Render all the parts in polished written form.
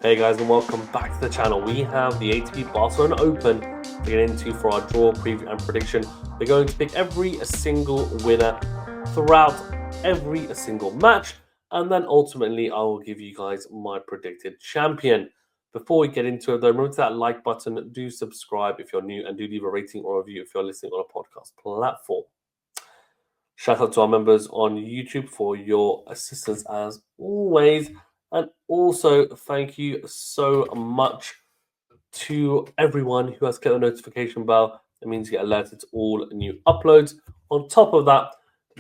Hey guys, and welcome back to the channel. We have the ATP Barcelona Open to get into for our draw preview and prediction. We're going to pick every single winner throughout every single match, and then ultimately I will give you guys my predicted champion. Before we get into it though, remember that like button, do subscribe if you're new, and do leave a rating or review if you're listening on a podcast platform. Shout out to our members on YouTube for your assistance as always. And also, thank you so much to everyone who has clicked the notification bell. It means you get alerted to all new uploads. On top of that,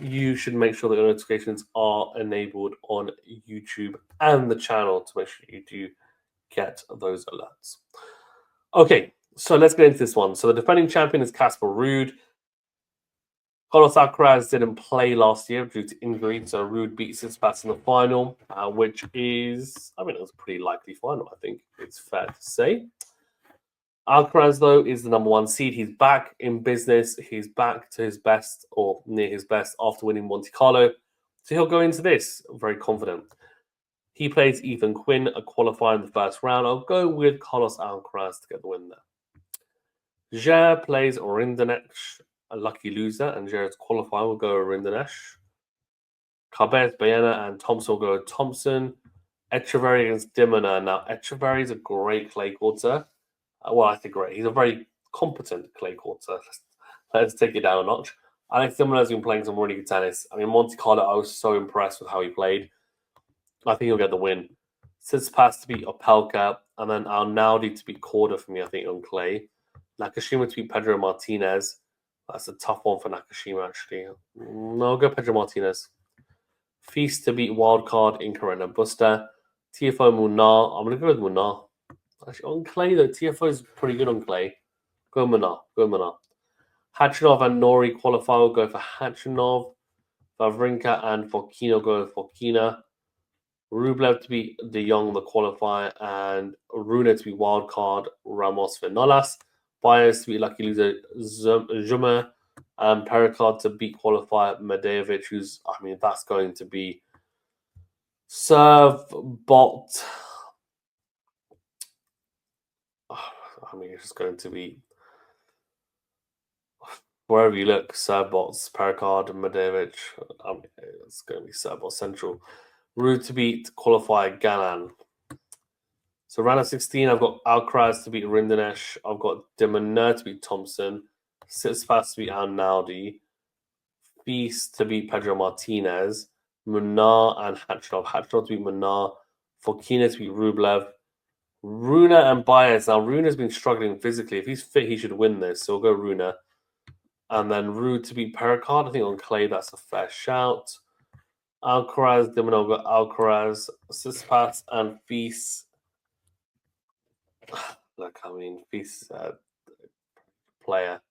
you should make sure that your notifications are enabled on YouTube and the channel to make sure you do get those alerts. Okay, so let's get into this one. So the defending champion is Casper Ruud. Carlos Alcaraz didn't play last year due to injury, so Ruud beat Tsitsipas in the final, which is, it was a pretty likely final, I think it's fair to say. Alcaraz, though, is the number one seed. He's back in business. He's back to his best, or near his best, after winning Monte Carlo. So he'll go into this very confident. He plays Ethan Quinn, a qualifier in the first round. I'll go with Carlos Alcaraz to get the win there. Jair plays Rinderknech, a lucky loser, and Jared's qualifier will go Rinderknech. Cabez, Baena, and Thompson will go Thompson. Echeverry against Dimona. Now, Echeverry is a great clay courter. Well, I think great. He's a very competent clay courter. Let's take it down a notch. Alex Dimona has been playing some really good tennis. Monte Carlo, I was so impressed with how he played. I think he'll get the win. Tsitsipas to beat Opelka, and then Arnaldi to beat Korda for me, I think, on clay. Nakashima to beat Pedro Martinez. That's a tough one for Nakashima, actually. No, I'll go Pedro Martinez. Feast to beat Wildcard in Corona Buster. TFO Munar. I'm going to go with Munar. Actually, on clay, though, TFO is pretty good on clay. Go Munar. Hachinov and Nori qualify. Will go for Hachinov. Wawrinka and Fokina go with Fokina. Rublev to beat De Jong, the qualifier, and Rune to be wildcard, Ramos Vinolas. Bias to be lucky loser, Zuma, and Pericard to beat qualifier, Medejevic, who's, that's going to be serve, bot. It's just going to be, wherever you look, serve bots, Pericard, and Medejevic. It's going to be serve bot central. Ruud to beat qualifier, Galan. So round of 16, I've got Alcaraz to beat Rinderknech. I've got Dimona to beat Thompson. Tsitsipas to beat Arnaldi. Feast to beat Pedro Martinez. Munar and Hachinov. Hachinov to beat Munar. Fokina to beat Rublev. Rune and Baez. Now, Rune has been struggling physically. If he's fit, he should win this. So we'll go Rune. And then Ruud to beat Pericard. I think on clay, that's a fair shout. Alcaraz, Dimona, got Alcaraz. Tsitsipas and Feast. Look, Feast player.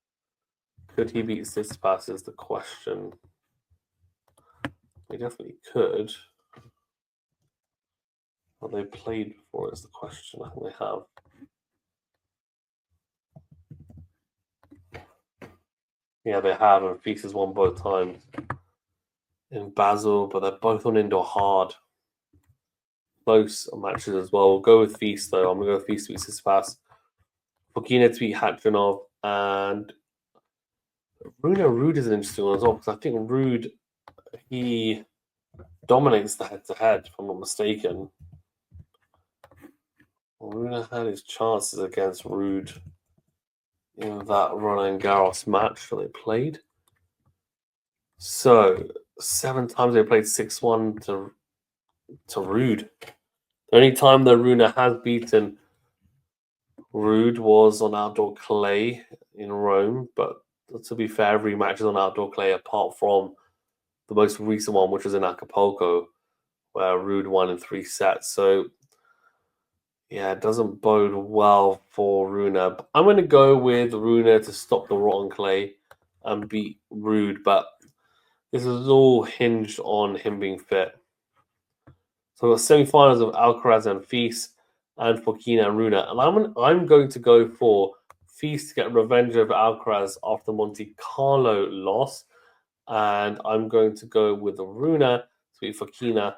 Could he beat Tsitsipas is the question. He definitely could. Well, they played before is the question. I think they have. Yeah, they have, and Feast has won both times in Basel, but they're both on indoor hard. Close matches as well. We'll go with Feast, though. I'm going to go with Feast to beat Tsitsipas. Fokina to beat Hachinov, and Ruud is an interesting one as well, because I think Ruud, he dominates the head-to-head, if I'm not mistaken. Ruud had his chances against Ruud in that Roland Garros match that they played. So, 7 times they played 6-1 to Ruud. The only time that Rune has beaten Ruud was on outdoor clay in Rome, but to be fair, every match is on outdoor clay apart from the most recent one, which was in Acapulco, where Ruud won in 3 sets. So, yeah, it doesn't bode well for Rune. But I'm going to go with Rune to stop the rotten clay and beat Ruud, but this is all hinged on him being fit. So we've got semi-finals of Alcaraz and Feast, and Fokina and Rune. And I'm going to go for Feast to get revenge over Alcaraz after Monte Carlo loss. And I'm going to go with Rune to beat Fokina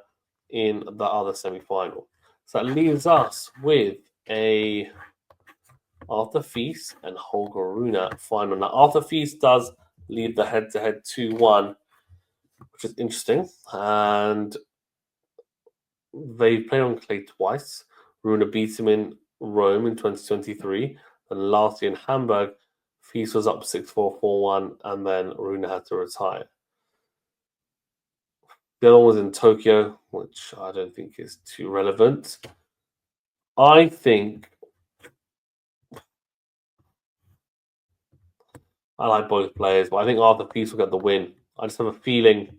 in the other semi-final. So that leaves us with a Arthur Feast and Holger Rune final. Now, Arthur Feast does lead the head-to-head 2-1, which is interesting. And they played on clay twice. Rune beat him in Rome in 2023. And last year in Hamburg, Feast was up 6-4, 4-1, and then Rune had to retire. The other one was in Tokyo, which I don't think is too relevant. I think I like both players, but I think Arthur Feast will get the win. I just have a feeling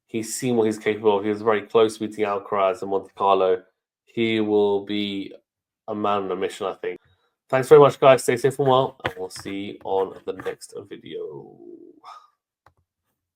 he's seen what he's capable of. He was very close to beating Alcaraz in Monte Carlo. He will be a man on a mission, I think. Thanks very much, guys. Stay safe and well, and we'll see you on the next video.